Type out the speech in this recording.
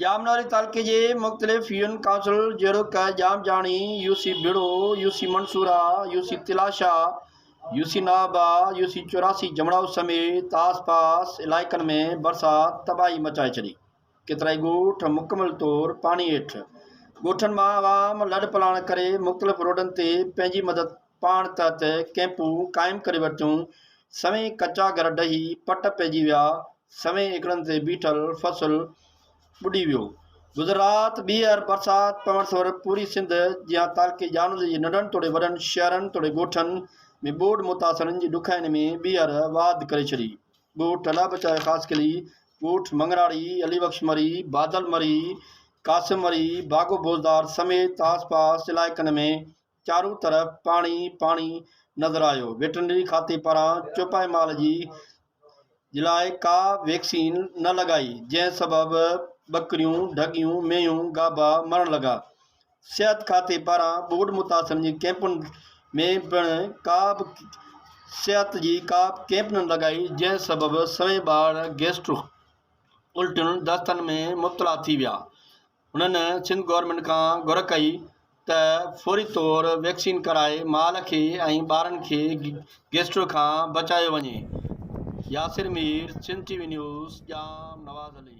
जामनोरी तालुके जे मुख़्तलिफ़ union council जहिड़ो क जाम जाणी, UC Biro, UC Mansura, UC Tilasha, UC Naba, UC 84 Jamrao समेत आसपास इलाइक़नि में बरसात तबाही मचाए छॾी। केतिराई ॻोठ मुकमल तौर पाणी हेठि। ॻोठनि मां आवाम लॾ पलाण करे मुख़्तलिफ़ रोडनि ते पंहिंजी मदद पाण तहत कैंपूं क़ाइमु करे वरितियूं। सवें कचा घर ढही पट पइजी विया। सवें एकड़नि ते बीठल फसल ॿुॾी वियो। गुजरात ॿीहर बरसात पवण सर पूरी सिंध जियां तालुके जामनोरी जे नंढनि तोड़े वॾनि शहरनि तोड़े ॻोठनि में ॿोॾि मुतासिरनि जी ॾुखाइनि में ॿीहर वाध करे छॾी। ॻोठ अला बचाए ख़ासकली ॻोठ मंगराड़ी, अलीबख्श मरी, बादल मरी, कासिम मरी, बागो बोज़दार समेत आसपास इलाइक़नि में चारों तरफ़ पाणी पाणी नज़र आयो। वेटरनरी खाते पारां चौपाई माल जी लाइ का वैक्सीन न लॻाई, जंहिं सबबि बकरियूं, ढगियूं, मेंहियूं गाबा मरण लॻा। सिहत खाते पारां ॿोॾि मुतासिरनि जी कैंपुनि में पिणु का बि सिहत जी का कैंप न लॻाई, जंहिं सबबि सवें ॿार गैस्ट्रो उल्टियुनि दस्तनि में मुब्तला थी विया। हुननि सिंध गवर्नमेंट खां घुर कई त फौरी तौर वैक्सीन कराए माल खे ऐं ॿारनि खे गैस्ट्रो खां बचायो वञे। यासिर मीर, सिंध टीवी न्यूज़, जाम नवाज़ अली।